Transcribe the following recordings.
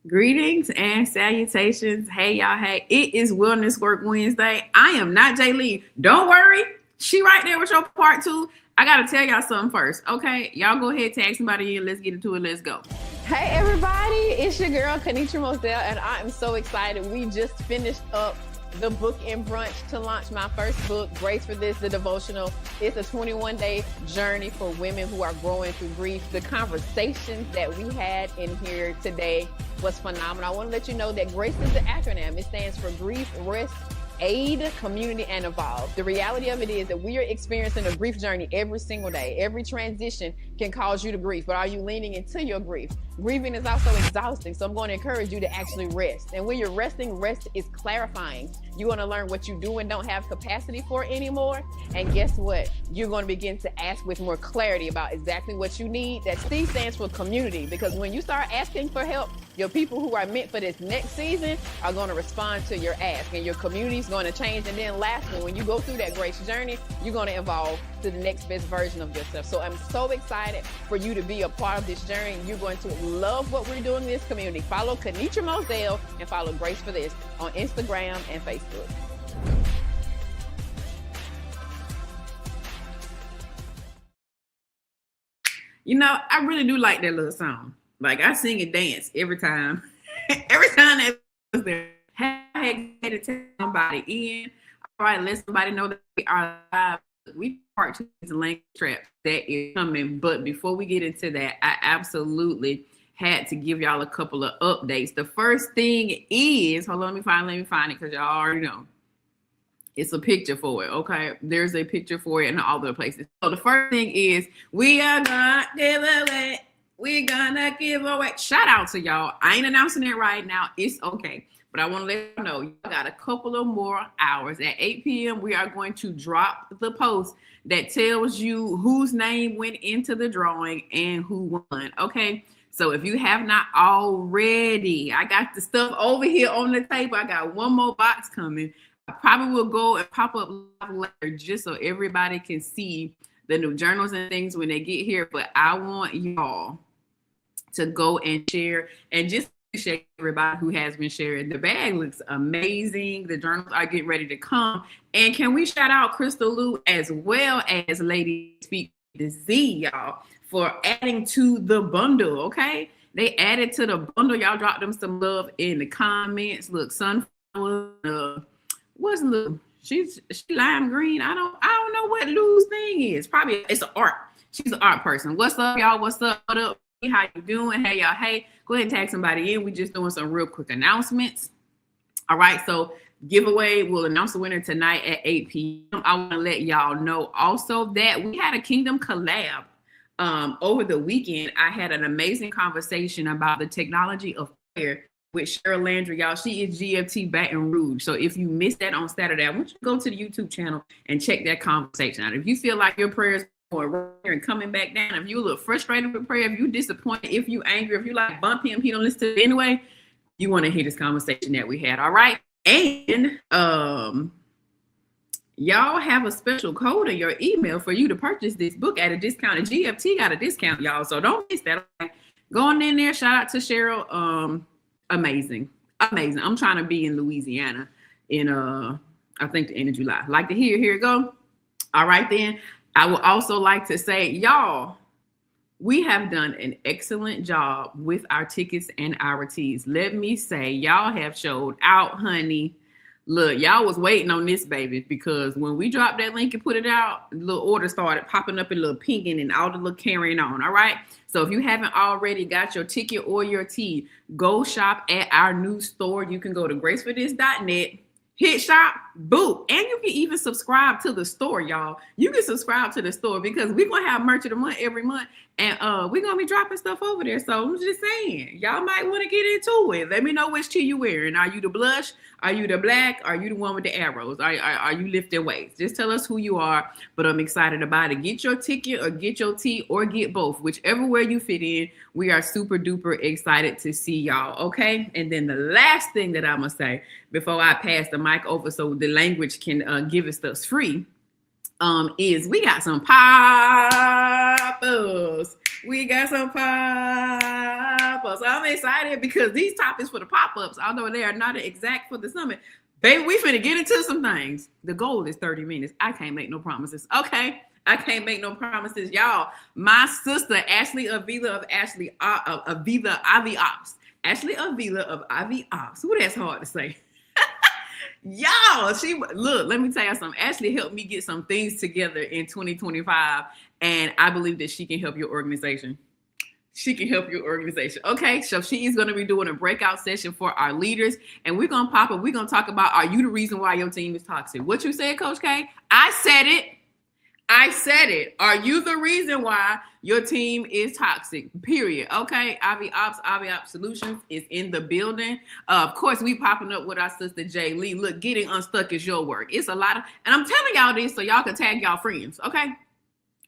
Greetings and salutations. Hey, y'all. Hey, it is Wellness Work Wednesday. I am not Jay Lee. Don't worry. She right there with your part two. I got to tell y'all something first. Okay. Y'all go ahead, tag somebody in. Let's get into it. Let's go. Hey, everybody. It's your girl, Kanisha Moselle, and I am so excited. We just finished up the book and brunch to launch my first book, Grace for This, the devotional. It's a 21-day journey for women who are growing through grief. The conversations that we had in here today was phenomenal. I want to let you know that GRACE is the acronym. It stands for Grief, Rest, Aid, Community, and Evolve. The reality of it is that we are experiencing a grief journey every single day. Every transition can cause you to grief, but are you leaning into your grief? Grieving is also exhausting, so I'm going to encourage you to actually rest. And when you're resting, rest is clarifying. You're going to learn what you do and don't have capacity for anymore. And guess what? You're going to begin to ask with more clarity about exactly what you need. That C stands for community, because when you start asking for help, your people who are meant for this next season are going to respond to your ask, and your community is going to change. And then lastly, when you go through that grace journey, you're going to evolve to the next best version of yourself. So I'm so excited for you to be a part of this journey. You're going to love what we're doing in this community. Follow Kanisha Moselle and follow Grace for This on Instagram and Facebook. You know, I really do like that little song. Like, I sing and dance every time. Every time that was there. I had to tell somebody in. All right, let somebody know that we are live. We part two is the language trap that is coming. But before we get into that, I absolutely had to give y'all a couple of updates. The first thing is, hold on, let me find it, because y'all already know. It's a picture for it, okay? There's a picture for it in all the places. So the first thing is, we are gonna give away. We're gonna give away. Shout out to y'all. I ain't announcing it right now. It's okay. But I want to let you know, you got a couple of more hours. At 8 p.m., we are going to drop the post that tells you whose name went into the drawing and who won, okay? So if you have not already, I got the stuff over here on the table. I got one more box coming. I probably will go and pop up live later just so everybody can see the new journals and things when they get here. But I want y'all to go and share and just share everybody who has been sharing. The bag looks amazing. The journals are getting ready to come. And can we shout out Crystal Lou as well as Lady Speak the Z, y'all, for adding to the bundle, okay? They added to the bundle. Y'all dropped them some love in the comments. Look, Sunflower, what's Lou? She lime green. I don't know what Lou's thing is. Probably it's an art. She's an art person. What's up, y'all? What's up? What up? How you doing? Hey, y'all. Hey, go ahead and tag somebody in. We just doing some real quick announcements. All right. So giveaway, we'll announce the winner tonight at 8 p.m. I want to let y'all know also that we had a Kingdom collab over the weekend. I had an amazing conversation about the technology of prayer with Cheryl Landry, y'all. She is GFT Baton Rouge. So if you missed that on Saturday, I want you to go to the YouTube channel and check that conversation out. If you feel like your prayers are and coming back down, if you look frustrated with prayer, if you disappointed, if you angry, if you like bump him, he don't listen to it anyway, you want to hear this conversation that we had. All right. And y'all have a special code in your email for you to purchase this book at a discount. And GFT got a discount, y'all. So don't miss that. Okay? Going in there, shout out to Cheryl. Amazing. I'm trying to be in Louisiana in I think the end of July. Like to hear, here it go. All right then. I would also like to say, y'all, we have done an excellent job with our tickets and our teas. Let me say, y'all have showed out, honey. Look, y'all was waiting on this, baby, because when we dropped that link and put it out, the little order started popping up in little pinging and all the little carrying on. All right. So if you haven't already got your ticket or your tea, go shop at our new store. You can go to graceforthis.net. Hit shop, boom. And you can even subscribe to the store, y'all. You can subscribe to the store because we're going to have merch of the month every month. And we're going to be dropping stuff over there. So I'm just saying, y'all might want to get into it. Let me know which tea you wearing. Are you the blush? Are you the black? Are you the one with the arrows? Are you lifting weights? Just tell us who you are. But I'm excited about it. Get your ticket or get your tea or get both. Whichever way you fit in, we are super duper excited to see y'all. Okay. And then the last thing that I'm going to say before I pass the mic over so the language can give us stuff free is we got some pop-ups. We got some pop-ups. I'm excited because these topics for the pop-ups, although they are not exact for the summit, baby, we finna get into some things. The goal is 30 minutes. I can't make no promises. Okay. I can't make no promises. Y'all, my sister, Ashley Avila of Avila Ivy Ops. Ashley Avila of Ivy Ops. Ooh, that's hard to say. Y'all, look, let me tell you something. Ashley helped me get some things together in 2025, and I believe that she can help your organization. She can help your organization. Okay, so she is going to be doing a breakout session for our leaders, and we're going to pop up. We're going to talk about, are you the reason why your team is toxic? What you said, Coach K? I said it. Are you the reason why your team is toxic? Period. Okay. Ivy Ops Solutions is in the building. Of course, we popping up with our sister Jay Lee. Look, getting unstuck is your work. It's a lot of, and I'm telling y'all this so y'all can tag y'all friends. Okay.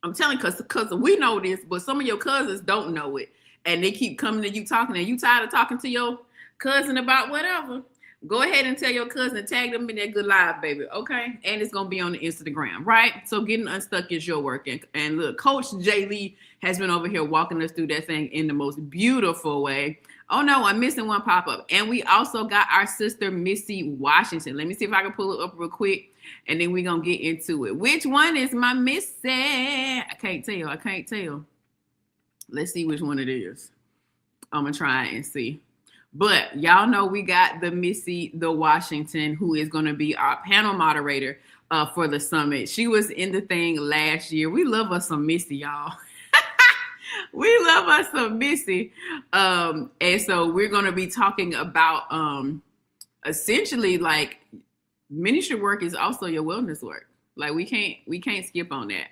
I'm telling because we know this, but some of your cousins don't know it. And they keep coming to you talking, and you tired of talking to your cousin about whatever. Go ahead and tell your cousin, tag them in that good live, baby, okay? And it's going to be on the Instagram, right? So getting unstuck is your work. And look, Coach Jay Lee has been over here walking us through that thing in the most beautiful way. Oh, no, I'm missing one pop-up. And we also got our sister, Missy Washington. Let me see if I can pull it up real quick, and then we're going to get into it. Which one is my Missy? I can't tell. Let's see which one it is. I'm going to try and see. But y'all know we got the Missy the Washington, who is going to be our panel moderator for the summit. She was in the thing last year. We love us some Missy, y'all. We love us some Missy. And so we're going to be talking about essentially like ministry work is also your wellness work. Like we can't skip on that.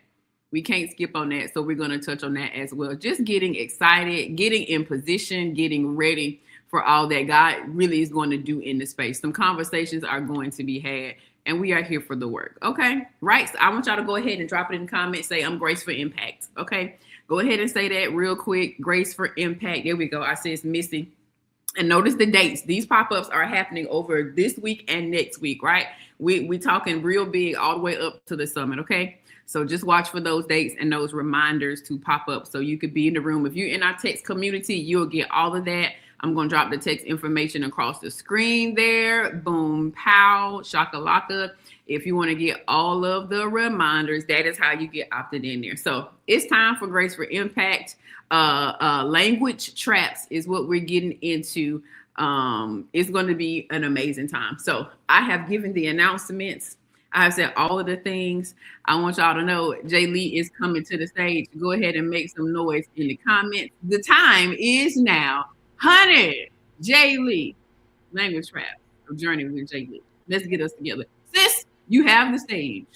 So we're going to touch on that as well. Just getting excited, getting in position, getting ready for all that God really is going to do in the space. Some conversations are going to be had, and we are here for the work. Okay, right? So I want y'all to go ahead and drop it in the comments. Say, I'm Grace for Impact. Okay, go ahead and say that real quick. Grace for Impact. There we go. I said it's Missy. And notice the dates. These pop-ups are happening over this week and next week, right? We talking real big all the way up to the summit, okay? So just watch for those dates and those reminders to pop up so you could be in the room. If you're in our text community, you'll get all of that. I'm going to drop the text information across the screen there. Boom, pow, shakalaka. If you want to get all of the reminders, that is how you get opted in there. So it's time for Grace for Impact. Language traps is what we're getting into. It's going to be an amazing time. So I have given the announcements. I have said all of the things. I want y'all to know Jay Lee is coming to the stage. Go ahead and make some noise in the comments. The time is now. 100 Jay Lee, language trap of Journey with Jay Lee. Let's get us together. Sis, you have the stage.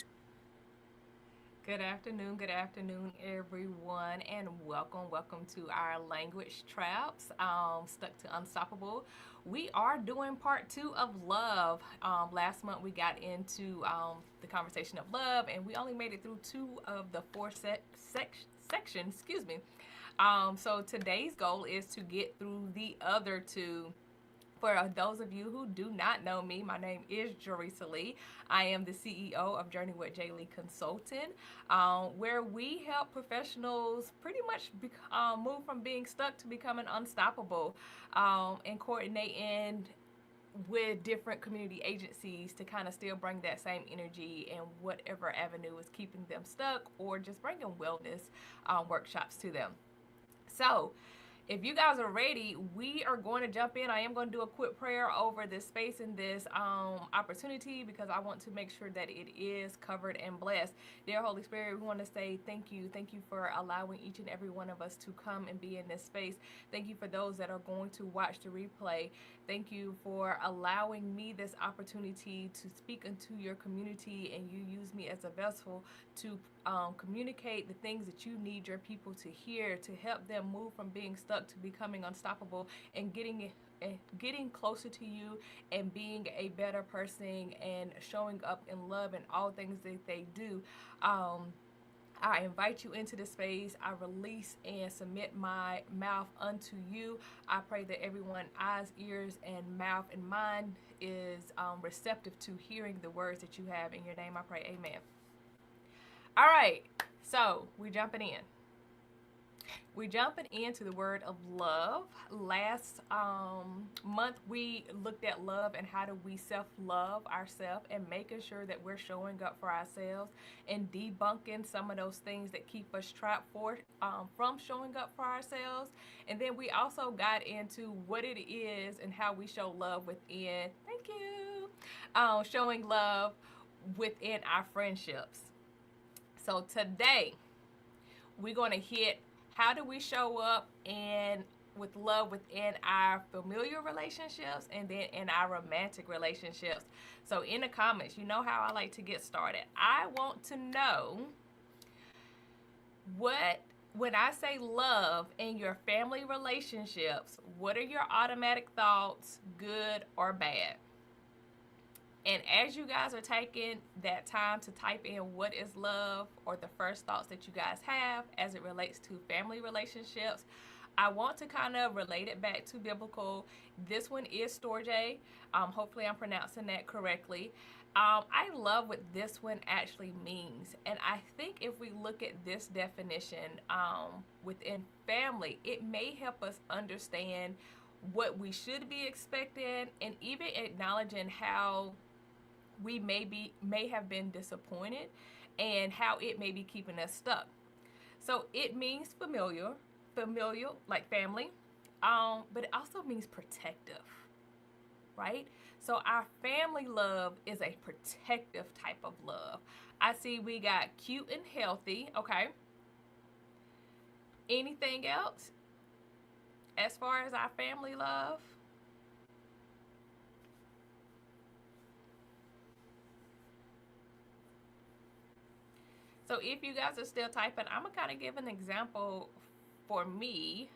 Good afternoon, everyone, and welcome to our language traps, stuck to unstoppable. We are doing part 2 of love. Last month we got into the conversation of love, and we only made it through 2 of the 4 sections. Excuse me. So today's goal is to get through the other 2. For those of you who do not know me, my name is Jerecia Lee. I am the CEO of Journey with Jay Lee Consulting, where we help professionals pretty much move from being stuck to becoming unstoppable, and coordinating with different community agencies to kind of still bring that same energy in whatever avenue is keeping them stuck, or just bringing wellness workshops to them. So, if you guys are ready, we are going to jump in. I am going to do a quick prayer over this space and this opportunity, because I want to make sure that it is covered and blessed. Dear Holy Spirit, we want to say thank you. Thank you for allowing each and every one of us to come and be in this space. Thank you for those that are going to watch the replay. Thank you for allowing me this opportunity to speak into your community, and you use me as a vessel to communicate the things that you need your people to hear, to help them move from being stuck to becoming unstoppable, and getting closer to you, and being a better person, and showing up in love in all things that they do. I invite you into this space. I release and submit my mouth unto you. I pray that everyone, eyes, ears, and mouth and mind is receptive to hearing the words that you have. In your name I pray, amen. All right, so we're jumping in. We're jumping into the word of love. Last month, we looked at love and how do we self love ourselves and making sure that we're showing up for ourselves and debunking some of those things that keep us trapped from showing up for ourselves. And then we also got into what it is and how we show love within. Thank you. Showing love within our friendships. So today, we're going to hit how do we show up in with love within our familiar relationships and then in our romantic relationships. So in the comments, you know how I like to get started. I want to know what when I say love in your family relationships, what are your automatic thoughts, good or bad? And as you guys are taking that time to type in what is love or the first thoughts that you guys have as it relates to family relationships, I want to kind of relate it back to biblical. This one is Storge. Hopefully I'm pronouncing that correctly. I love what this one actually means. And I think if we look at this definition within family, it may help us understand what we should be expecting and even acknowledging how we may have been disappointed and how it may be keeping us stuck. So it means familial like family, but it also means protective, right? So our family love is a protective type of love. I see we got cute and healthy. Okay. Anything else as far as our family love? So if you guys are still typing, I'm gonna kind of give an example for me,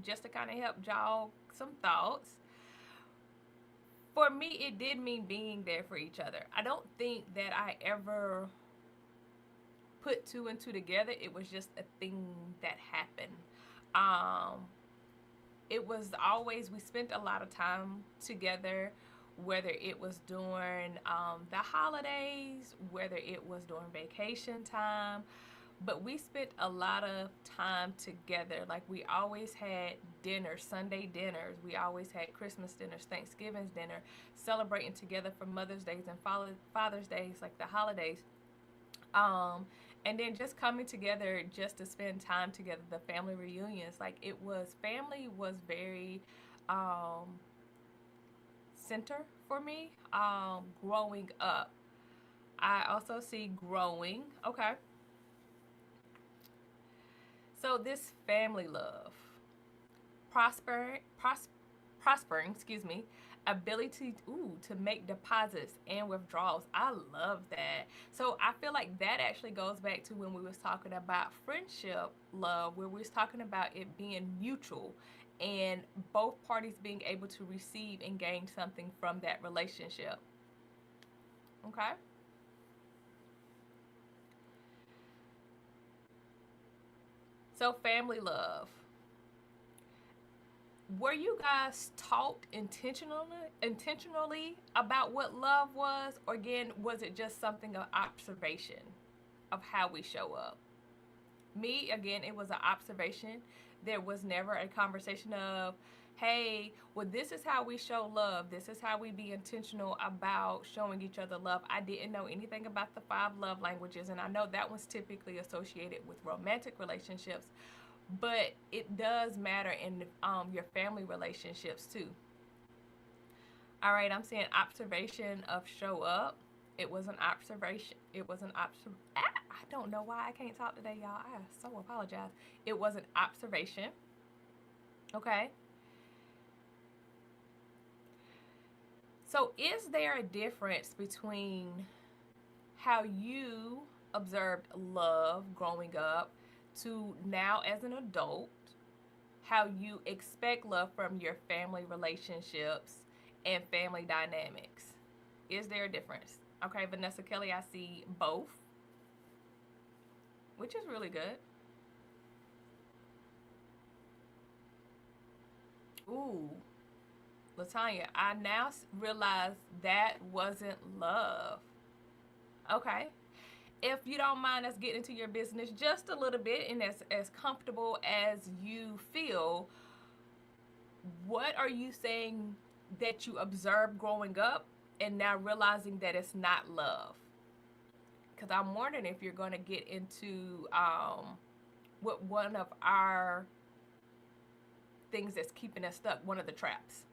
just to kind of help jog some thoughts. For me, it did mean being there for each other. I don't think that I ever put two and two together. It was just a thing that happened. It was always, we spent a lot of time together, whether it was during the holidays, whether it was during vacation time, but we spent a lot of time together. Like we always had dinner, Sunday dinners, we always had Christmas dinners, Thanksgiving's dinner, celebrating together for Mother's Days and Father's Days, like the holidays. And then just coming together just to spend time together, the family reunions, like it was, family was very center for me growing up. I also see growing. Okay. So this family love, prospering, excuse me, ability to make deposits and withdrawals. I love that. So I feel like that actually goes back to when we was talking about friendship love, where we was talking about it being mutual and both parties being able to receive and gain something from that relationship. Okay. So family love, were you guys taught intentionally about what love was, or again was it just something of observation of how we show up? Me, again, it was an observation. There was never a conversation of, hey, well, this is how we show love, this is how we be intentional about showing each other love. I didn't know anything about the 5 love languages, and I know that was typically associated with romantic relationships, but it does matter in your family relationships too. All right, I'm saying observation of show up. It was an observation. It was an I don't know why I can't talk today, y'all. I so apologize. It was an observation. Okay. So is there a difference between how you observed love growing up to now as an adult, how you expect love from your family relationships and family dynamics? Is there a difference? Okay, Vanessa Kelly, I see both, which is really good. Ooh, Latanya, I now realize that wasn't love. Okay. if you don't mind us getting into your business just a little bit and as comfortable as you feel, what are you saying that you observed growing up and now realizing that it's not love? Because I'm wondering if you're going to get into what one of our things that's keeping us stuck, one of the traps.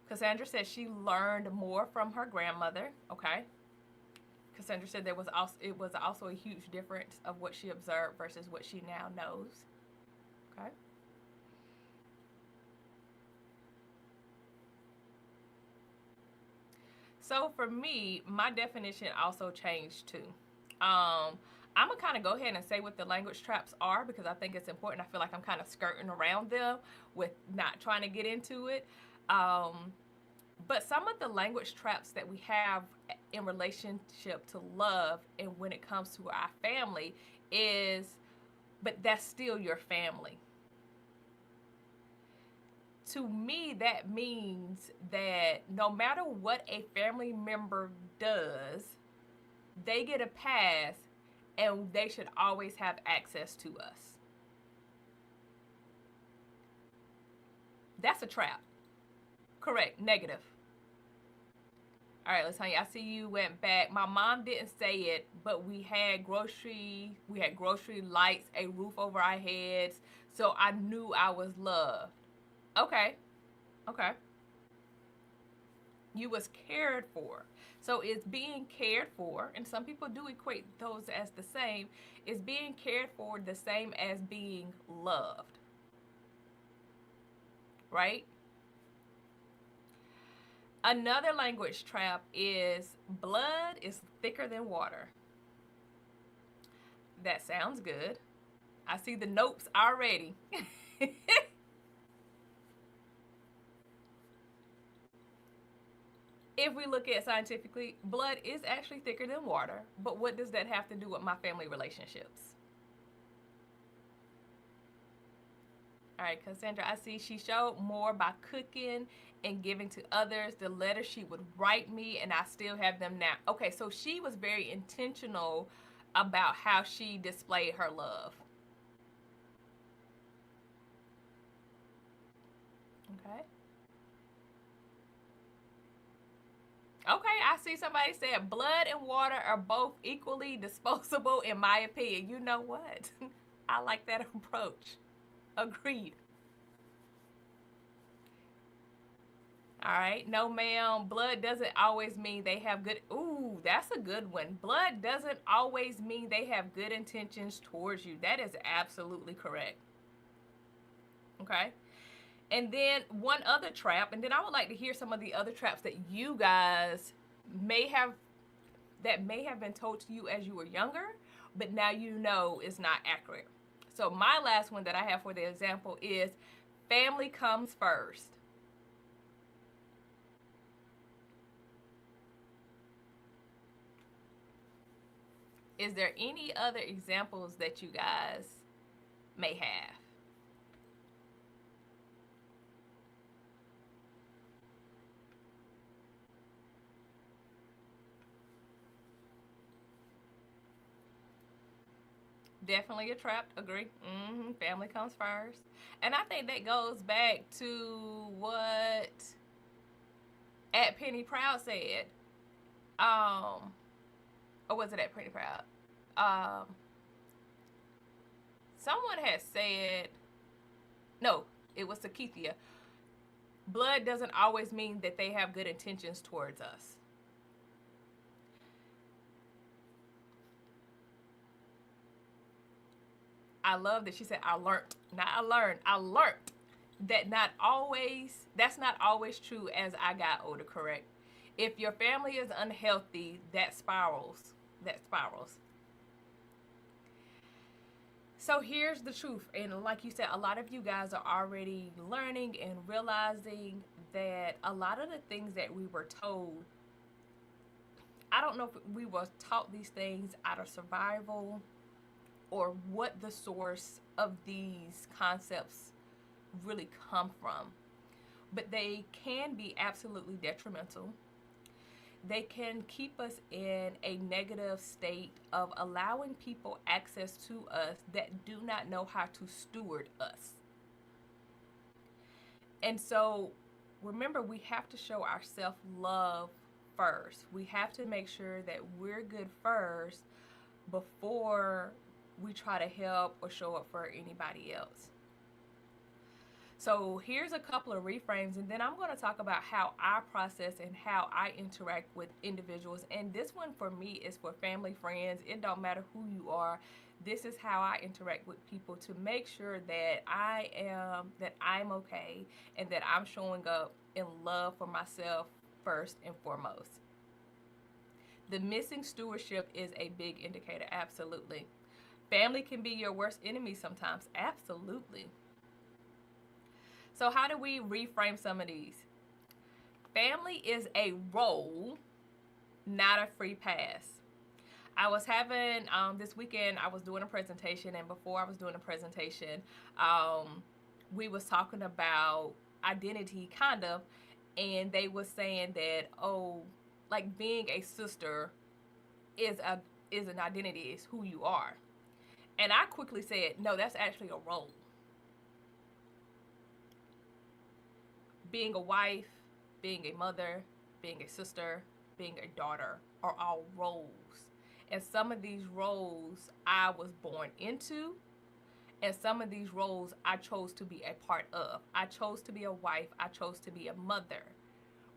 Cassandra said she learned more from her grandmother. Okay. Cassandra said it was also a huge difference of what she observed versus what she now knows. Okay. So for me, my definition also changed too. I'm gonna kind of go ahead and say what the language traps are because I think it's important. I feel like I'm kind of skirting around them with not trying to get into it. But some of the language traps that we have in relationship to love and when it comes to our family is, but that's still your family. To me, that means that no matter what a family member does, they get a pass and they should always have access to us. That's a trap. Correct. Negative. All right, Latanya, I see you went back. My mom didn't say it, but we had grocery lights, a roof over our heads, so I knew I was loved. Okay. Okay. You was cared for. So is being cared for, and some people do equate those as the same, is being cared for the same as being loved? Right? Another language trap is blood is thicker than water. That sounds good. I see the notes already. If we look at scientifically, blood is actually thicker than water, but what does that have to do with my family relationships? All right, Cassandra, I see she showed more by cooking and giving to others. The letters she would write me, and I still have them now. Okay, so she was very intentional about how she displayed her love. Okay. Okay, I see somebody said blood and water are both equally disposable in my opinion. You know what? I like that approach. Agreed. All right. No, ma'am. Blood doesn't always mean they have good. Ooh, that's a good one. Blood doesn't always mean they have good intentions towards you. That is absolutely correct. Okay. And then one other trap, and then I would like to hear some of the other traps that you guys may have been told to you as you were younger, but now you know is not accurate. So my last one that I have for the example is family comes first. Is there any other examples that you guys may have? Definitely a trap. Agree. Family comes first. And I think that goes back to what at Penny Proud said. Or was it at Penny Proud? Someone had said, no, it was Sakithia. Blood doesn't always mean that they have good intentions towards us. I love that she said, I learned that that's not always true as I got older, correct? If your family is unhealthy, that spirals. So here's the truth. And like you said, a lot of you guys are already learning and realizing that a lot of the things that we were told, I don't know if we were taught these things out of survival or what the source of these concepts really come from. But they can be absolutely detrimental. they can keep us in a negative state of allowing people access to us that do not know how to steward us. And so remember, we have to show our self-love first. We have to make sure that we're good first before we try to help or show up for anybody else. So here's a couple of reframes, and then I'm going to talk about how I process and how I interact with individuals. And this one for me is for family, friends. It don't matter who you are. This is how I interact with people to make sure that I'm okay and that I'm showing up in love for myself first and foremost. The missing stewardship is a big indicator, absolutely. Family can be your worst enemy sometimes, absolutely. So how do we reframe some of these? Family is a role, not a free pass. I was having, this weekend, I was doing a presentation, and before I was doing a presentation, we was talking about identity, kind of, and they was saying that, oh, like being a sister is an identity, is who you are. And I quickly said, no, that's actually a role. Being a wife, being a mother, being a sister, being a daughter are all roles. And some of these roles I was born into, and some of these roles I chose to be a part of. I chose to be a wife, I chose to be a mother.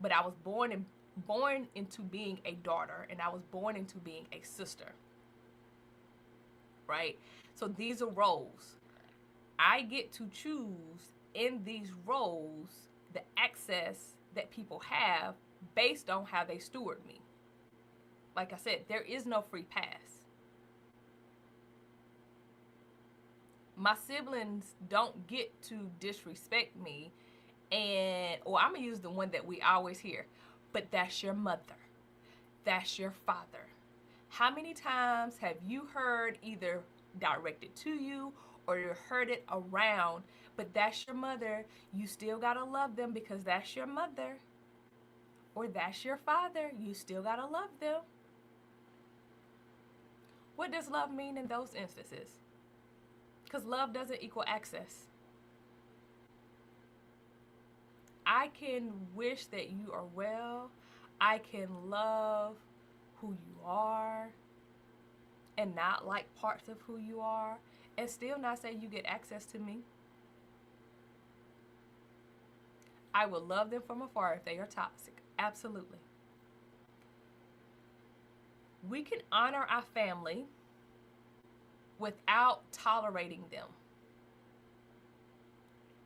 But I was born into being a daughter, and I was born into being a sister. Right? So these are roles. I get to choose in these roles the access that people have based on how they steward me. Like I said, there is no free pass. My siblings don't get to disrespect me, or I'm gonna use the one that we always hear, but that's your mother, that's your father. How many times have you heard either directed to you or you heard it around, but that's your mother, you still gotta love them because that's your mother? Or that's your father, you still gotta love them. What does love mean in those instances? Because love doesn't equal access. I can wish that you are well. I can love who you are and not like parts of who you are, and still not say you get access to me. I will love them from afar if they are toxic. Absolutely. We can honor our family without tolerating them.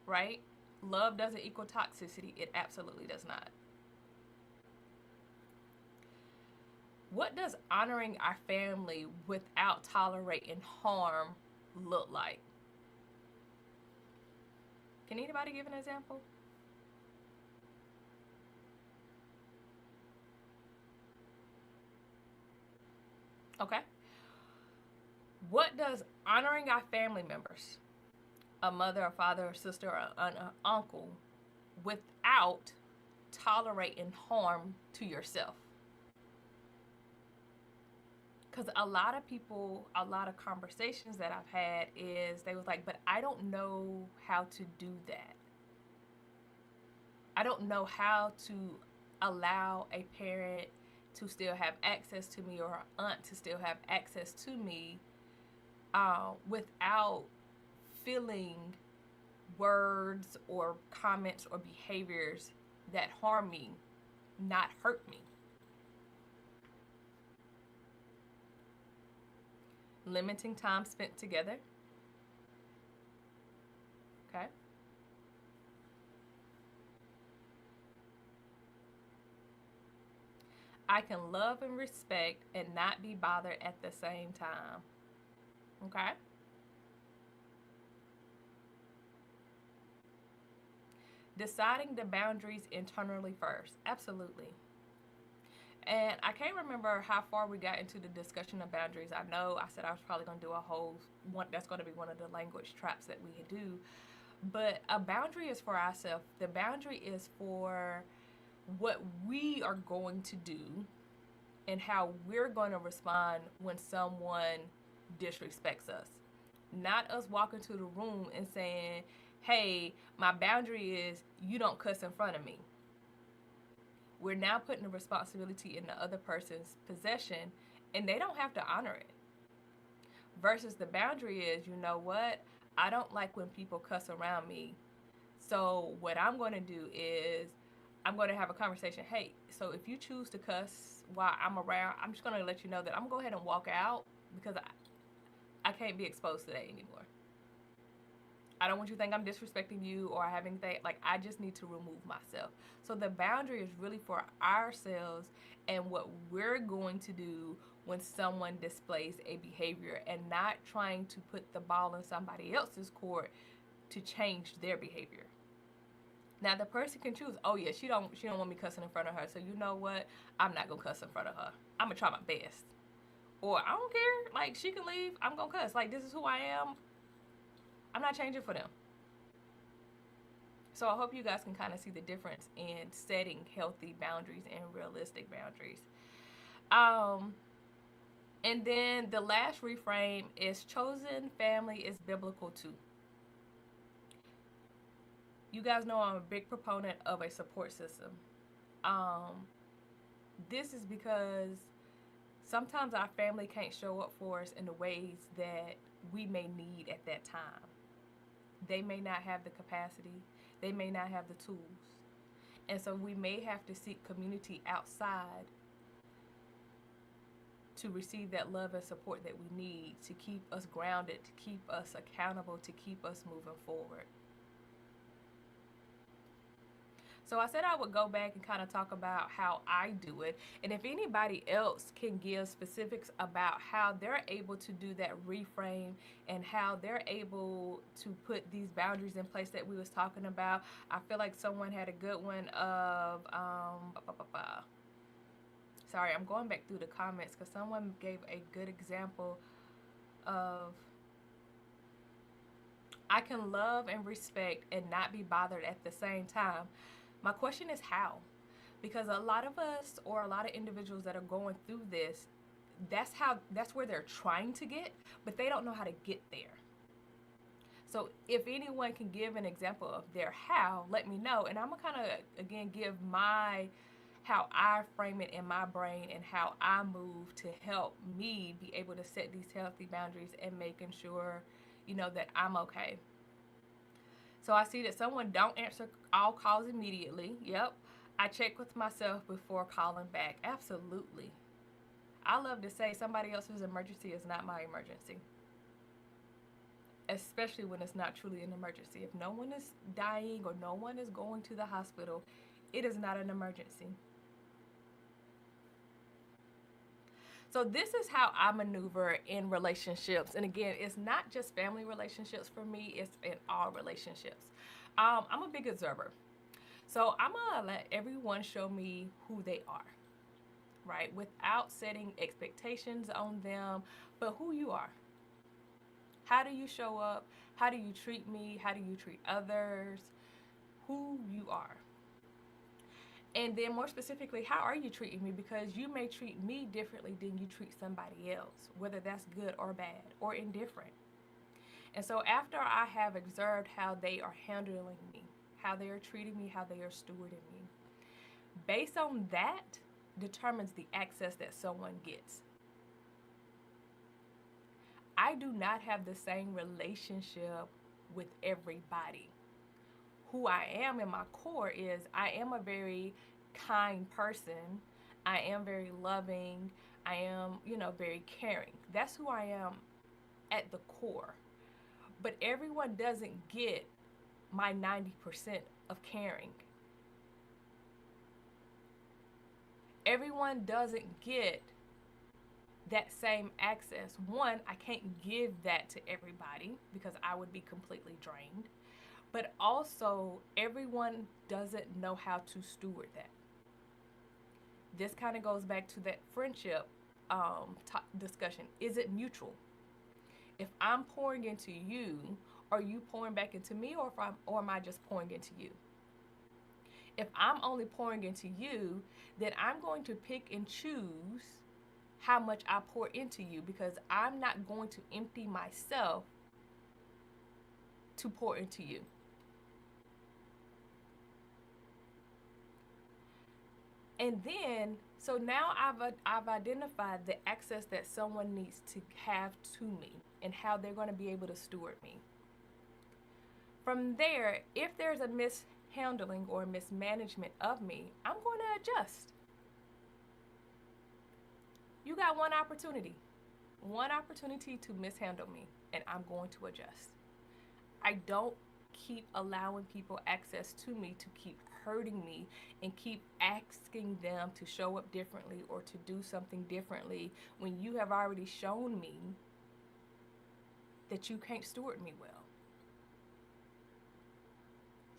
Right? Love doesn't equal toxicity. It absolutely does not. What does honoring our family without tolerating harm look like? Can anybody give an example? Okay. What does honoring our family members, a mother, a father, a sister, or an uncle, without tolerating harm to yourself? Because a lot of people, a lot of conversations that I've had is they was like, but I don't know how to do that. I don't know how to allow a parent to still have access to me, or an aunt to still have access to me without feeling words or comments or behaviors that harm me, not hurt me. Limiting time spent together. Okay. I can love and respect and not be bothered at the same time. Okay? Deciding the boundaries internally first. Absolutely. And I can't remember how far we got into the discussion of boundaries. I know I said I was probably going to do a whole one. That's going to be one of the language traps that we do. But a boundary is for ourselves. The boundary is for what we are going to do and how we're going to respond when someone disrespects us. Not us walking to the room and saying, hey, my boundary is you don't cuss in front of me. We're now putting the responsibility in the other person's possession, and they don't have to honor it. Versus the boundary is, you know what? I don't like when people cuss around me. So what I'm going to do is I'm going to have a conversation. Hey, so if you choose to cuss while I'm around, I'm just going to let you know that I'm going to go ahead and walk out because I can't be exposed to that anymore. I don't want you to think I'm disrespecting you or having things like I just need to remove myself. So the boundary is really for ourselves and what we're going to do when someone displays a behavior, and not trying to put the ball in somebody else's court to change their behavior. Now the person can choose, oh yeah, she don't want me cussing in front of her, so you know what? I'm not gonna cuss in front of her. I'm gonna try my best. Or I don't care, like she can leave, I'm gonna cuss. Like this is who I am. I'm not changing for them. So I hope you guys can kind of see the difference in setting healthy boundaries and realistic boundaries. And then the last reframe is chosen family is biblical too. You guys know I'm a big proponent of a support system. This is because sometimes our family can't show up for us in the ways that we may need at that time. They may not have the capacity. They may not have the tools. And so we may have to seek community outside to receive that love and support that we need to keep us grounded, to keep us accountable, to keep us moving forward. So I said I would go back and kind of talk about how I do it. And if anybody else can give specifics about how they're able to do that reframe and how they're able to put these boundaries in place that we was talking about. I feel like someone had a good one of, sorry, I'm going back through the comments because someone gave a good example of, I can love and respect and not be bothered at the same time. My question is how? Because a lot of us or a lot of individuals that are going through this, that's where they're trying to get, but they don't know how to get there. So if anyone can give an example of their how, let me know. And I'm gonna kind of, again, give how I frame it in my brain and how I move to help me be able to set these healthy boundaries and making sure, that I'm okay. So I see that someone don't answer all calls immediately. Yep. I check with myself before calling back. Absolutely. I love to say somebody else's emergency is not my emergency. Especially when it's not truly an emergency. If no one is dying or no one is going to the hospital, it is not an emergency. So this is how I maneuver in relationships. And again, it's not just family relationships for me, it's in all relationships. I'm a big observer. So I'm gonna let everyone show me who they are, right? Without setting expectations on them, but who you are. How do you show up? How do you treat me? How do you treat others? Who you are. And then more specifically, how are you treating me? Because you may treat me differently than you treat somebody else, whether that's good or bad or indifferent. And so after I have observed how they are handling me, how they are treating me, how they are stewarding me, based on that determines the access that someone gets. I do not have the same relationship with everybody. Who I am in my core is I am a very kind person. I am very loving. I am, very caring. That's who I am at the core. But everyone doesn't get my 90% of caring. Everyone doesn't get that same access. One, I can't give that to everybody because I would be completely drained. But also, everyone doesn't know how to steward that. This kind of goes back to that friendship discussion. Is it mutual? If I'm pouring into you, are you pouring back into me, or am I just pouring into you? If I'm only pouring into you, then I'm going to pick and choose how much I pour into you, because I'm not going to empty myself to pour into you. And then, so now I've identified the access that someone needs to have to me and how they're going to be able to steward me. From there, if there's a mishandling or mismanagement of me, I'm going to adjust. You got one opportunity to mishandle me, and I'm going to adjust. I don't keep allowing people access to me to keep hurting me and keep asking them to show up differently or to do something differently when you have already shown me that you can't steward me well.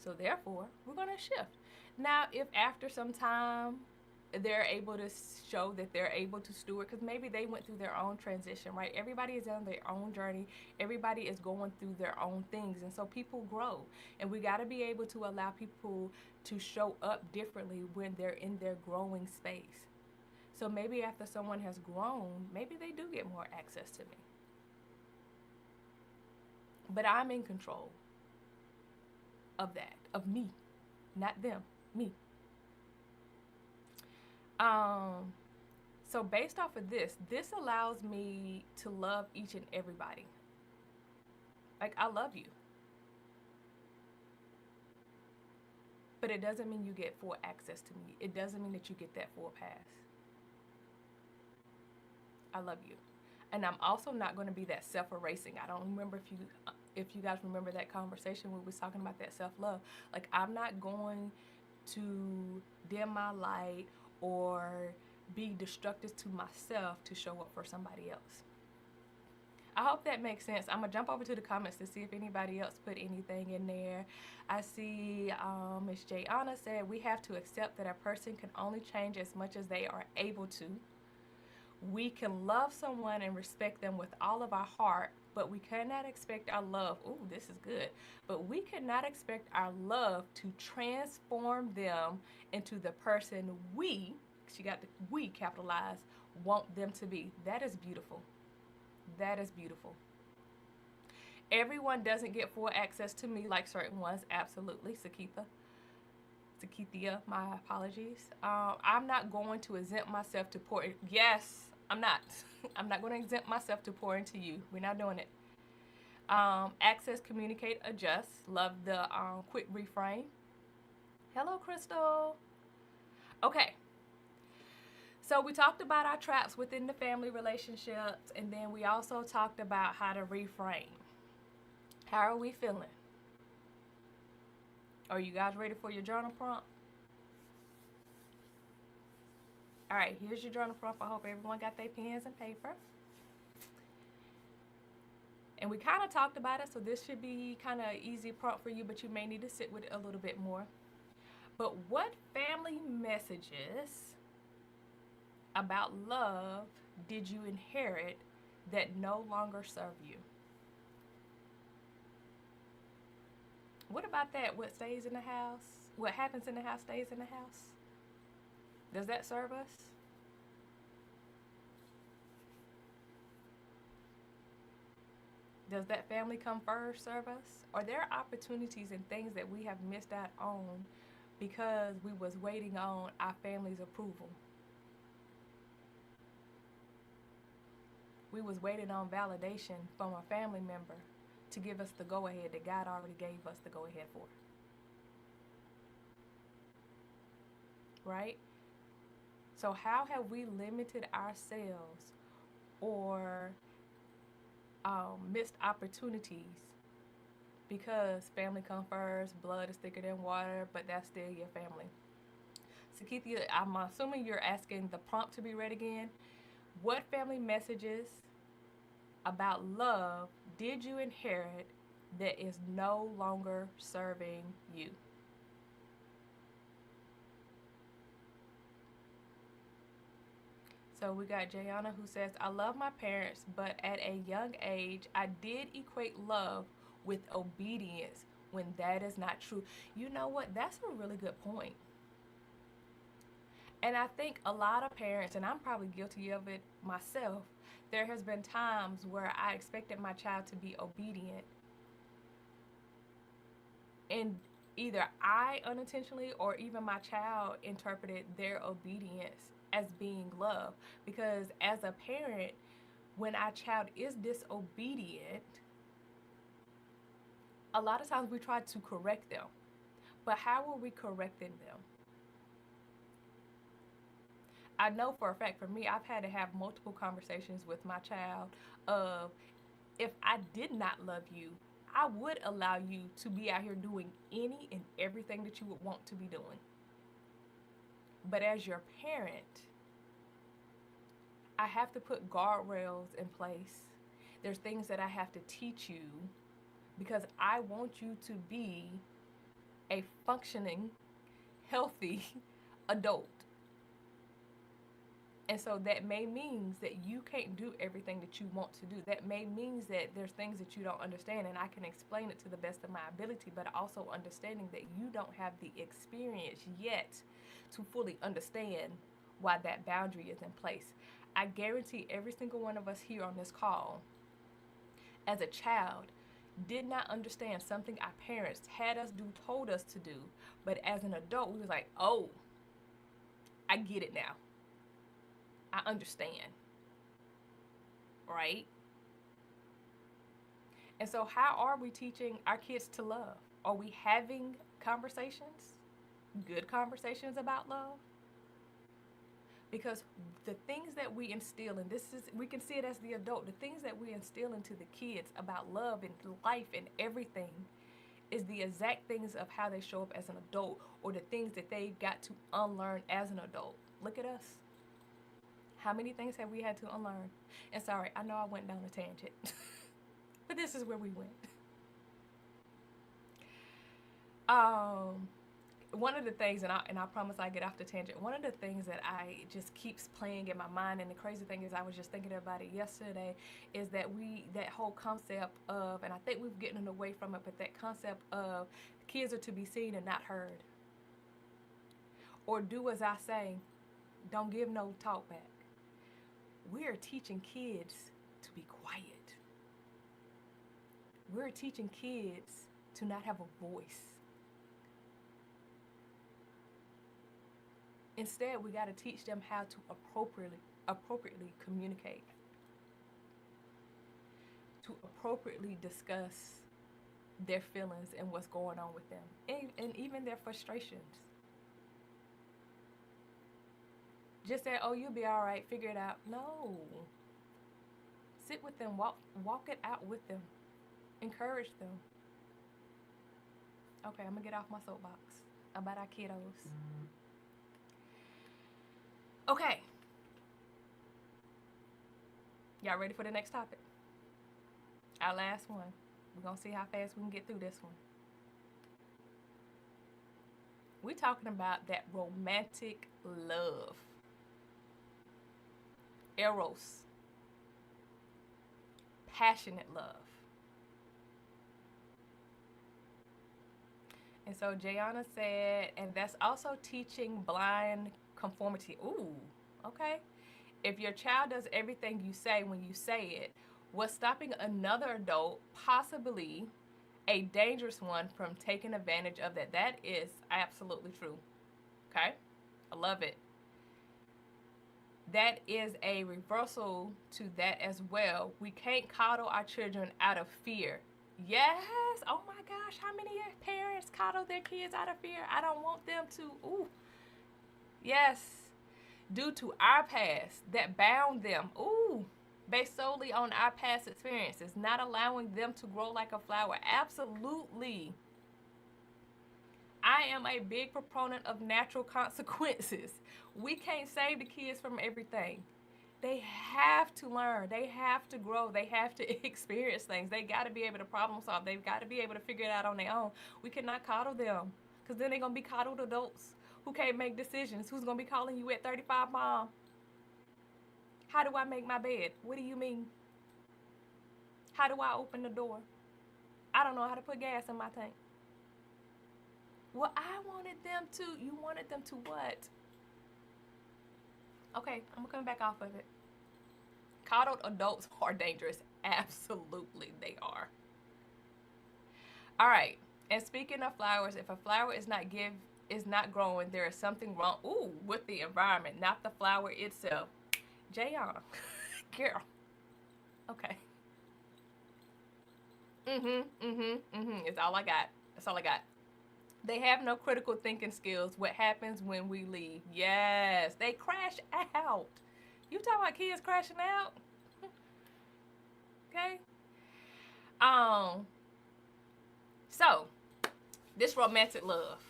So therefore, we're going to shift. Now, if after some time they're able to show that they're able to steward, because maybe they went through their own transition, right? Everybody is on their own journey. Everybody is going through their own things. And so people grow. And we got to be able to allow people to show up differently when they're in their growing space. So maybe after someone has grown, maybe they do get more access to me. But I'm in control of that, of me, not them, me. So based off of this allows me to love each and everybody. Like, I love you. But it doesn't mean you get full access to me. It doesn't mean that you get that full pass. I love you. And I'm also not going to be that self-erasing. I don't remember if you guys remember that conversation when we was talking about that self-love. Like, I'm not going to dim my light or be destructive to myself to show up for somebody else. I hope that makes sense. I'm going to jump over to the comments to see if anybody else put anything in there. I see Ms. Jayana said, we have to accept that a person can only change as much as they are able to. We can love someone and respect them with all of our heart, but we cannot expect our love. Ooh, this is good. But we cannot expect our love to transform them into the person we, she got the we capitalized, want them to be. That is beautiful. That is beautiful. Everyone doesn't get full access to me like certain ones. Absolutely, Sakithia, my apologies. I'm not going to exempt myself to pour. Yes, I'm not. I'm not going to exempt myself to pour into you. We're not doing it. Access, communicate, adjust. Love the quick reframe. Hello, Crystal. Okay. So we talked about our traps within the family relationships, and then we also talked about how to reframe. How are we feeling? Are you guys ready for your journal prompt? All right, here's your journal prompt. I hope everyone got their pens and paper. And we kind of talked about it, so this should be kind of easy prompt for you, but you may need to sit with it a little bit more. But what family messages about love did you inherit that no longer serve you? What about that? What stays in the house? What happens in the house stays in the house? Does that serve us? Does that family come first serve us? Are there opportunities and things that we have missed out on because we was waiting on our family's approval? We was waiting on validation from a family member to give us the go-ahead that God already gave us the go-ahead for. Right? So how have we limited ourselves or missed opportunities because family comes first, blood is thicker than water, but that's still your family? Sakithia, I'm assuming you're asking the prompt to be read again. What family messages about love did you inherit that is no longer serving you? So we got Jayana who says, I love my parents, but at a young age, I did equate love with obedience when that is not true. You know what? That's a really good point. And I think a lot of parents, and I'm probably guilty of it myself, there has been times where I expected my child to be obedient, and either I unintentionally or even my child interpreted their obedience as being love. Because as a parent, when our child is disobedient, a lot of times we try to correct them. But how are we correcting them? I know for a fact, for me, I've had to have multiple conversations with my child of, if I did not love you, I would allow you to be out here doing any and everything that you would want to be doing. But as your parent, I have to put guardrails in place. There's things that I have to teach you because I want you to be a functioning, healthy adult. And so that may means that you can't do everything that you want to do. That may means that there's things that you don't understand, and I can explain it to the best of my ability, but also understanding that you don't have the experience yet to fully understand why that boundary is in place. I guarantee every single one of us here on this call, as a child, did not understand something our parents had us do, told us to do, but as an adult, we was like, oh, I get it now. I understand, right? And so how are we teaching our kids to love? Are we having conversations, good conversations about love? Because the things that we instill, and this is, we can see it as the adult, the things that we instill into the kids about love and life and everything is the exact things of how they show up as an adult, or the things that they got to unlearn as an adult. Look at us. How many things have we had to unlearn? And sorry, I know I went down a tangent, but this is where we went. One of the things, and I promise I get off the tangent, one of the things that I just keeps playing in my mind, and the crazy thing is I was just thinking about it yesterday, is that that whole concept of, and I think we've gotten away from it, but that concept of kids are to be seen and not heard. Or do as I say, don't give no talk back. We're teaching kids to be quiet. We're teaching kids to not have a voice. Instead, we got to teach them how to appropriately communicate, to appropriately discuss their feelings and what's going on with them, and even their frustrations. Just say, oh, you'll be all right, figure it out. No. Sit with them, walk it out with them, encourage them. Okay, I'm gonna get off my soapbox about our kiddos. Okay. Y'all ready for the next topic? Our last one. We're gonna see how fast we can get through this one. We're talking about that romantic love. Eros. Passionate love. And so Jayana said, and that's also teaching blind conformity. Ooh, okay. If your child does everything you say when you say it, what's stopping another adult, possibly a dangerous one, from taking advantage of that? That is absolutely true. Okay? I love it. That is a reversal to that as well. We can't coddle our children out of fear. Yes. Oh my gosh. How many parents coddle their kids out of fear? I don't want them to. Ooh. Yes. Due to our past that bound them. Ooh. Based solely on our past experiences, not allowing them to grow like a flower. Absolutely. I am a big proponent of natural consequences. We can't save the kids from everything. They have to learn. They have to grow. They have to experience things. They got to be able to problem solve. They've got to be able to figure it out on their own. We cannot coddle them, because then they're going to be coddled adults who can't make decisions. Who's going to be calling you at 35, Mom? How do I make my bed? What do you mean? How do I open the door? I don't know how to put gas in my tank. Well, I wanted them to. You wanted them to what? Okay, I'm coming back off of it. Coddled adults are dangerous. Absolutely, they are. All right. And speaking of flowers, if a flower is not growing, there is something wrong. Ooh, with the environment, not the flower itself. Jayana, girl. Okay. It's all I got. That's all I got. They have no critical thinking skills. What happens when we leave? Yes, they crash out. You talking about kids crashing out? Okay. So this romantic love.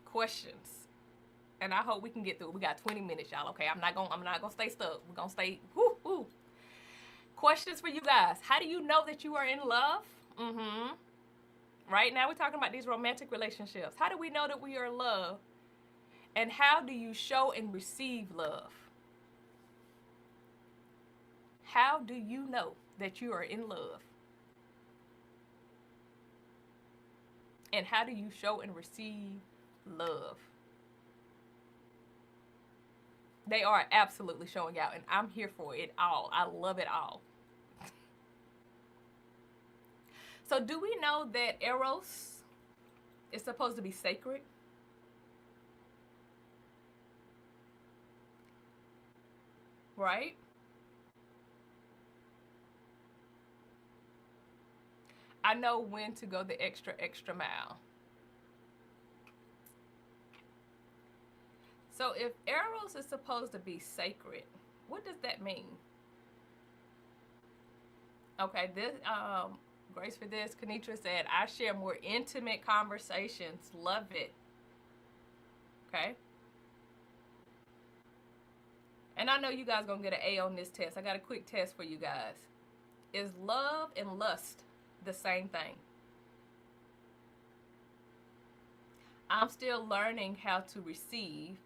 Questions. And I hope we can get through it. We got 20 minutes, y'all. Okay, I'm not gonna stay stuck. We're gonna stay. Woo. Questions for you guys. How do you know that you are in love? Right now we're talking about these romantic relationships. How do we know that we are in love? And how do you show and receive love? How do you know that you are in love? And how do you show and receive love? They are absolutely showing out, and I'm here for it all. I love it all. So do we know that Eros is supposed to be sacred? Right? I know when to go the extra mile. So if Eros is supposed to be sacred, what does that mean? Okay, this Grace for this, Kenitra said, I share more intimate conversations. Love it. Okay. And I know you guys gonna get an A on this test. I got a quick test for you guys. Is love and lust the same thing? I'm still learning how to receive.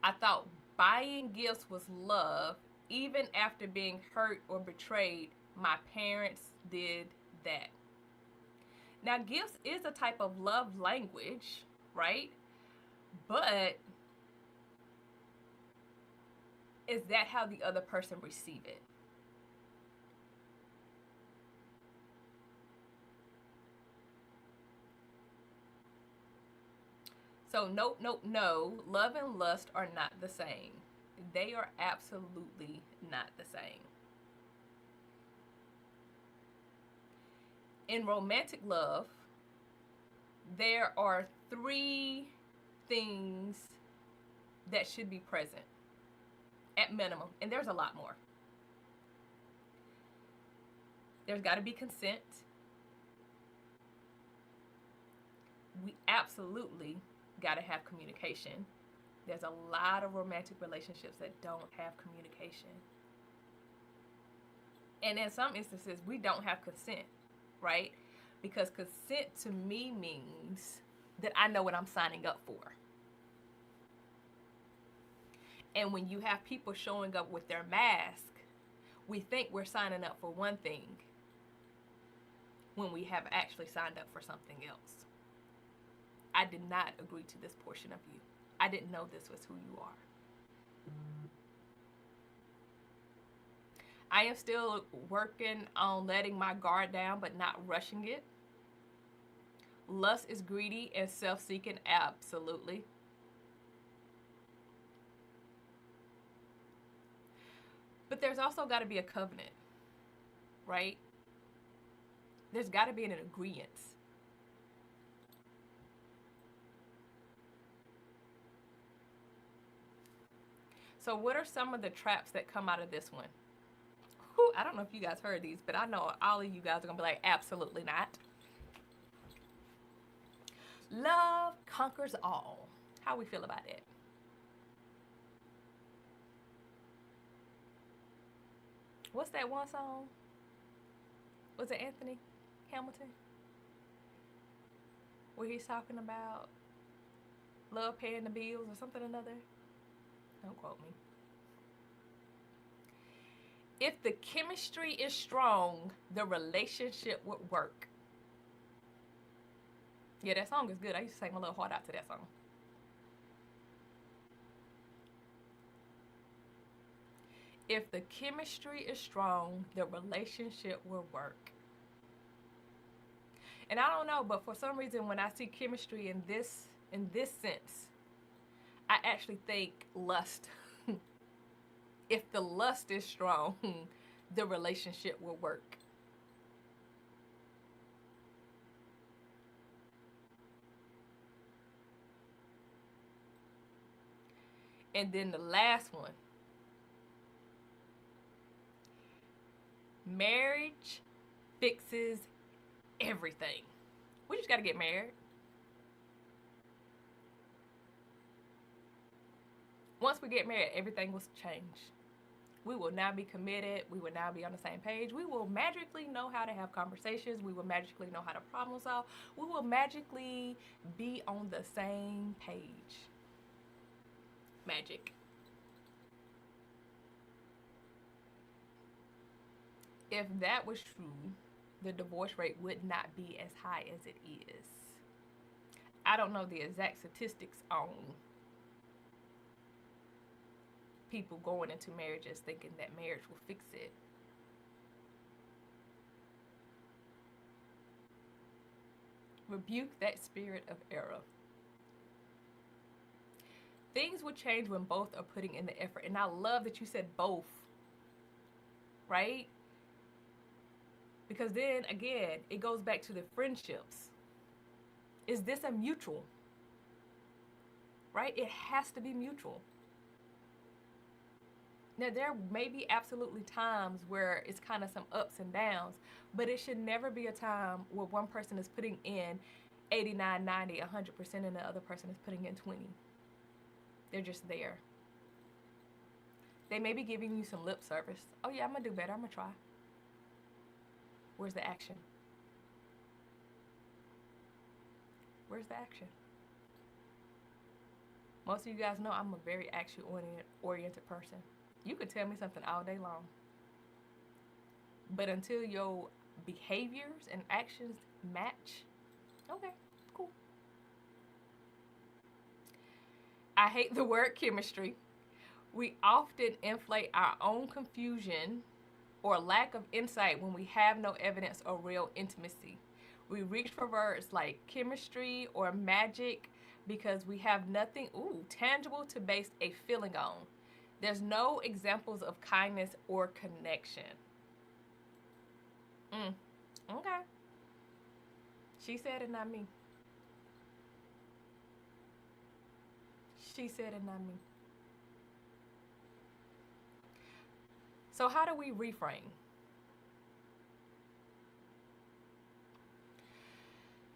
I thought buying gifts was love. Even after being hurt or betrayed, my parents did that. Now, gifts is a type of love language, right? But is that how the other person receive it? So nope, no. Love and lust are not the same. They are absolutely not the same. In romantic love, there are 3 things that should be present at minimum, and there's a lot more. There's got to be consent. We absolutely got to have communication. There's a lot of romantic relationships that don't have communication. And in some instances, we don't have consent, right? Because consent to me means that I know what I'm signing up for. And when you have people showing up with their mask, we think we're signing up for one thing when we have actually signed up for something else. I did not agree to this portion of you. I didn't know this was who you are. I am still working on letting my guard down, but not rushing it. Lust is greedy and self-seeking, absolutely. But there's also got to be a covenant, right? There's got to be an agreement. So what are some of the traps that come out of this one? Whew, I don't know if you guys heard these, but I know all of you guys are going to be like, absolutely not. Love conquers all. How we feel about it? What's that one song? Was it Anthony Hamilton? Where he's talking about love paying the bills or something or another? Don't quote me. If the chemistry is strong, the relationship would work. Yeah, that song is good. I used to sing my little heart out to that song. If the chemistry is strong, the relationship will work. And I don't know, but for some reason when I see chemistry in this sense, I actually think lust. If the lust is strong, the relationship will work. And then the last one, marriage fixes everything. We just got to get married. Once we get married, everything will change. We will now be committed. We will now be on the same page. We will magically know how to have conversations. We will magically know how to problem solve. We will magically be on the same page. Magic. If that was true, the divorce rate would not be as high as it is. I don't know the exact statistics on people going into marriages thinking that marriage will fix it. Rebuke that spirit of error. Things will change when both are putting in the effort. And I love that you said both, right? Because then again, it goes back to the friendships. Is this a mutual? Right? It has to be mutual. Now, there may be absolutely times where it's kind of some ups and downs, but it should never be a time where one person is putting in 89, 90, 100% and the other person is putting in 20. They're just there. They may be giving you some lip service. Oh yeah, I'm going to do better. I'm going to try. Where's the action? Where's the action? Most of you guys know I'm a very action-oriented person. You could tell me something all day long. But until your behaviors and actions match, okay, cool. I hate the word chemistry. We often inflate our own confusion or lack of insight when we have no evidence or real intimacy. We reach for words like chemistry or magic because we have nothing tangible to base a feeling on. There's no examples of kindness or connection. Okay. She said it, not me. She said it, not me. So how do we reframe?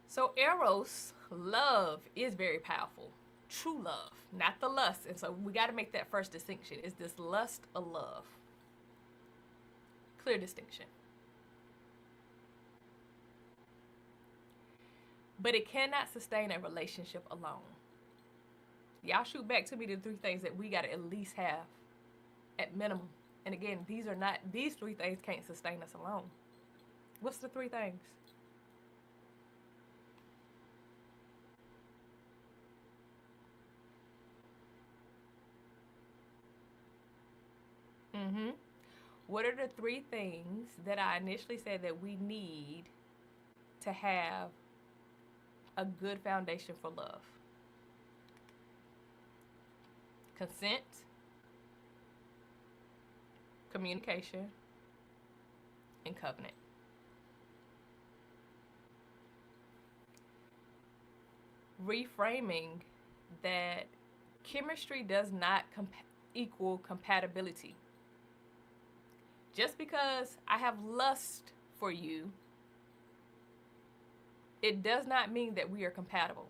So Eros, love, is very powerful. True love, not the lust. And so we got to make that first distinction. Is this lust or love? Clear distinction. But it cannot sustain a relationship alone. Y'all shoot back to me the 3 things that we got to at least have at minimum. And again, these 3 things can't sustain us alone. What's the 3 things? What are the 3 things that I initially said that we need to have a good foundation for love? Consent, communication, and covenant. Reframing that chemistry does not equal compatibility. Just because I have lust for you, it does not mean that we are compatible.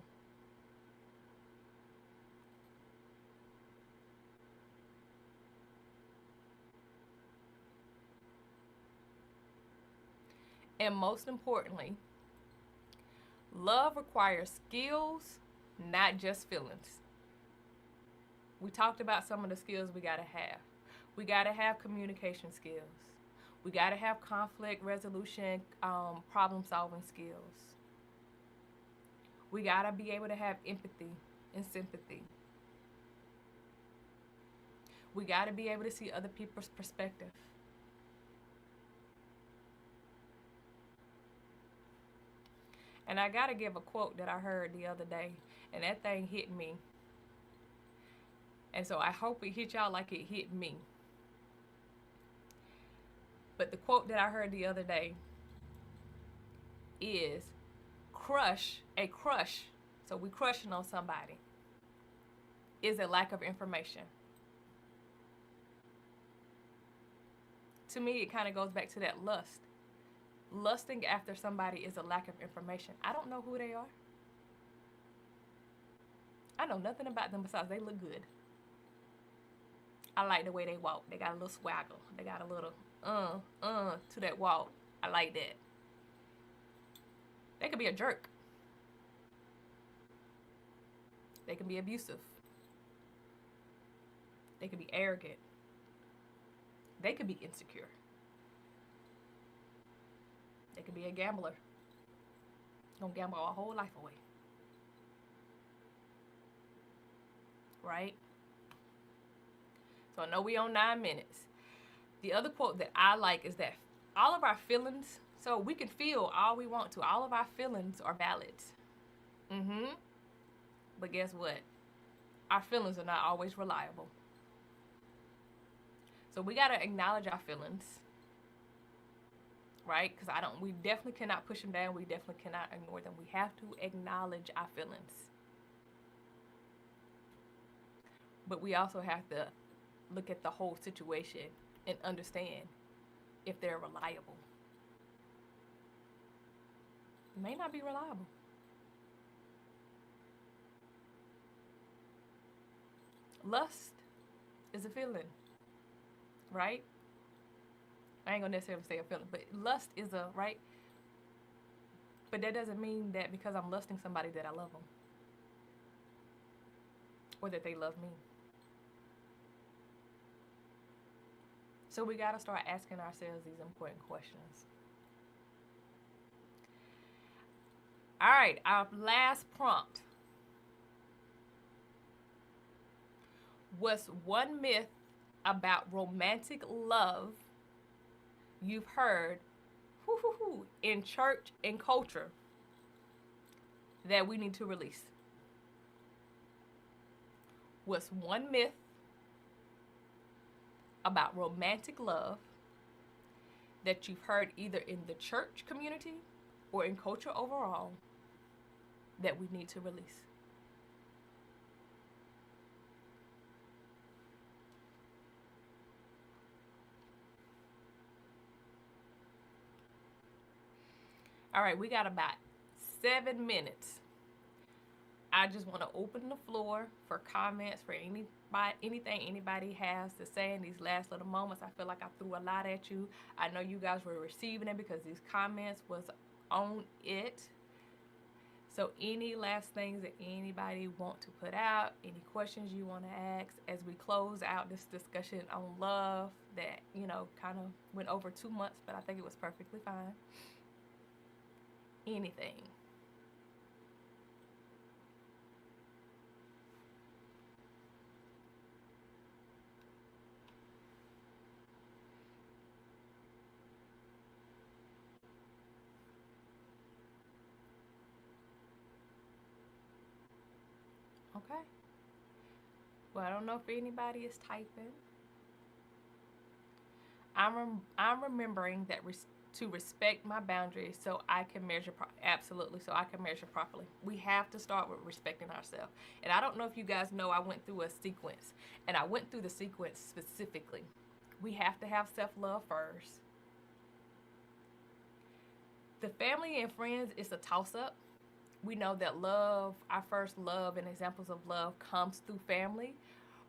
And most importantly, love requires skills, not just feelings. We talked about some of the skills we gotta have. We gotta have communication skills. We gotta have conflict resolution, problem solving skills. We got to be able to have empathy and sympathy. We got to be able to see other people's perspective. And I got to give a quote that I heard the other day, and that thing hit me. And so I hope it hit y'all like it hit me. But the quote that I heard the other day is a crush, so we crushing on somebody, is a lack of information. To me, it kind of goes back to that lust. Lusting after somebody is a lack of information. I don't know who they are. I know nothing about them besides they look good. I like the way they walk. They got a little swagger. They got a little to that walk. I like that. They could be a jerk. They can be abusive. They could be arrogant. They could be insecure. They could be a gambler. Gonna gamble our whole life away. Right? So I know we on 9 minutes. The other quote that I like is that all of our feelings, so we can feel all we want to. All of our feelings are valid. But guess what? Our feelings are not always reliable. So we gotta acknowledge our feelings, right? Because we definitely cannot push them down. We definitely cannot ignore them. We have to acknowledge our feelings. But we also have to look at the whole situation and understand if they're reliable. It may not be reliable. Lust is a feeling, right? I ain't gonna necessarily say a feeling, but lust is a, right? But that doesn't mean that because I'm lusting somebody that I love them or that they love me. So we gotta start asking ourselves these important questions. All right, our last prompt. What's one myth about romantic love you've heard in church and culture that we need to release? What's one myth about romantic love that you've heard either in the church community or in culture overall that we need to release? All right, we got about 7 minutes. I just want to open the floor for comments, for anything anybody has to say in these last little moments. I feel like I threw a lot at you. I know you guys were receiving it because these comments was on it. So any last things that anybody want to put out, any questions you want to ask as we close out this discussion on love that, kind of went over 2 months, but I think it was perfectly fine. Anything. Okay. Well, I don't know if anybody is typing. I'm remembering that to respect my boundaries so I can measure absolutely so I can measure properly. We have to start with respecting ourselves. And I don't know if you guys know, I went through a sequence, and I went through the sequence specifically. We have to have self-love first. The family and friends is a toss-up. We know that love, our first love and examples of love comes through family,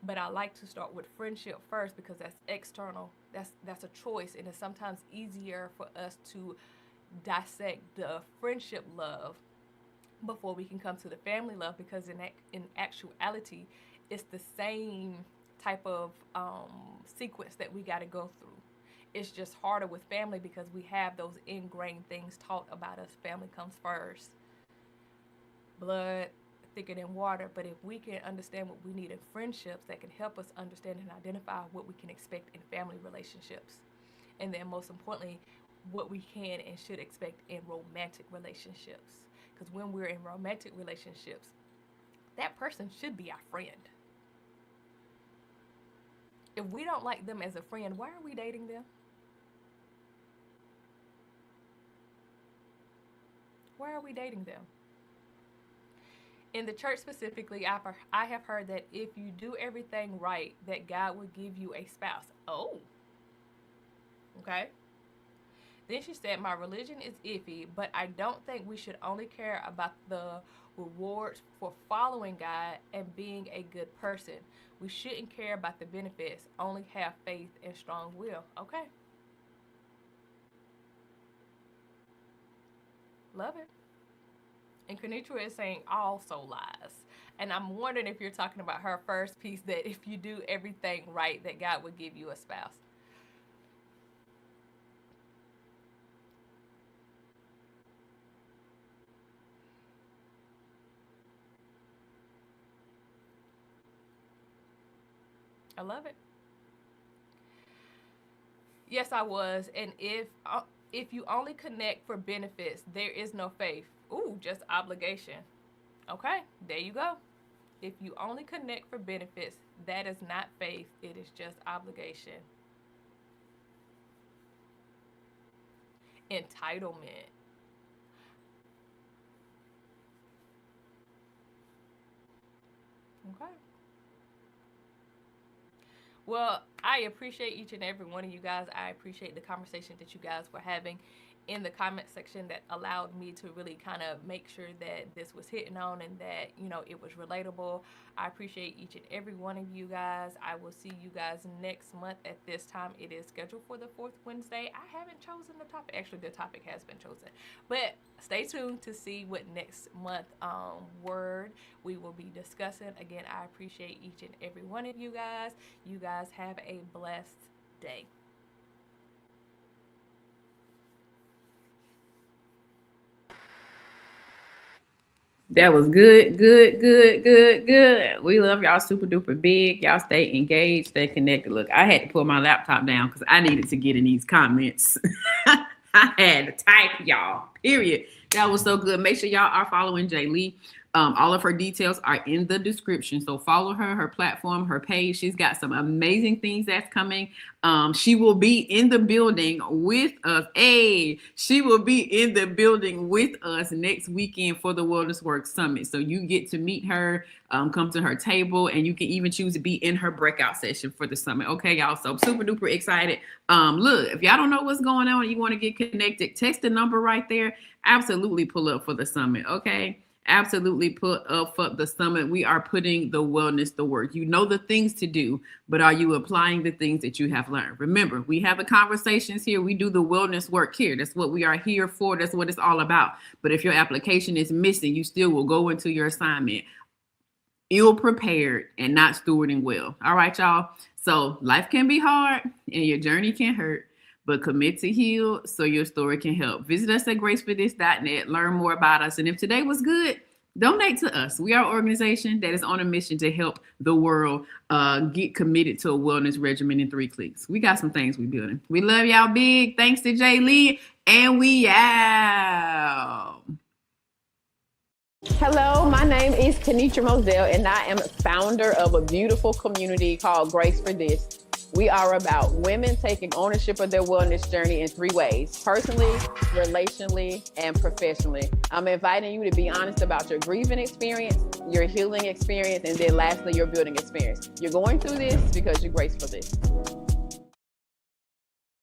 but I like to start with friendship first because that's external. That's a choice, and it's sometimes easier for us to dissect the friendship love before we can come to the family love, because in actuality, it's the same type of sequence that we got to go through. It's just harder with family because we have those ingrained things taught about us. Family comes first. blood thicker than water, but if we can understand what we need in friendships, that can help us understand and identify what we can expect in family relationships. And then most importantly, what we can and should expect in romantic relationships. Because when we're in romantic relationships, that person should be our friend. If we don't like them as a friend, why are we dating them? Why are we dating them? In the church specifically, I have heard that if you do everything right, that God will give you a spouse. Oh, okay. Then she said, my religion is iffy, but I don't think we should only care about the rewards for following God and being a good person. We shouldn't care about the benefits, only have faith and strong will. Okay. Love it. And Kenitra is saying also lies. And I'm wondering if you're talking about her first piece, that if you do everything right, that God would give you a spouse. I love it. Yes, I was. And if you only connect for benefits, there is no faith. Ooh, just obligation. Okay, there you go. If you only connect for benefits, that is not faith. It is just obligation. Entitlement. Okay. Well, I appreciate each and every one of you guys. I appreciate the conversation that you guys were having in the comment section that allowed me to really kind of make sure that this was hitting on and that, you know, it was relatable. I appreciate each and every one of you guys. I will see you guys next month at this time. It is scheduled for the fourth Wednesday. I haven't chosen the topic. Actually, the topic has been chosen. But stay tuned to see what next month word we will be discussing. Again, I appreciate each and every one of you guys. You guys have a blessed day. That was good, good, good, good, good. We love y'all super duper big. Y'all stay engaged, stay connected. Look, I had to pull my laptop down because I needed to get in these comments. I had to type, y'all, period. That was so good. Make sure y'all are following Jerecia Lee. All of her details are in the description. So follow her platform, her page. She's got some amazing things that's coming. She will be in the building with us. She will be in the building with us next weekend for the Wellness Work Summit. So you get to meet her, come to her table, and you can even choose to be in her breakout session for the summit. Okay, y'all. So super duper excited. Look, if y'all don't know what's going on and you want to get connected, text the number right there. Absolutely pull up for the summit. Okay. Absolutely put up for the summit. We are putting the wellness to work. You know the things to do, but are you applying the things that you have learned? Remember, we have the conversations here. We do the wellness work here. That's what we are here for. That's what it's all about. But if your application is missing, you still will go into your assignment ill prepared and not stewarding well. All right, y'all. So life can be hard and your journey can hurt, but commit to heal so your story can help. Visit us at graceforthis.net. Learn more about us. And if today was good, donate to us. We are an organization that is on a mission to help the world get committed to a wellness regimen in 3 clicks. We got some things we building. We love y'all big. Thanks to Jerecia Lee. And we out. Hello, my name is Kenitra Moselle, and I am founder of a beautiful community called Grace for This. We are about women taking ownership of their wellness journey in 3 ways: personally, relationally, and professionally. I'm inviting you to be honest about your grieving experience, your healing experience, and then lastly, your building experience. You're going through this because you're graced for this.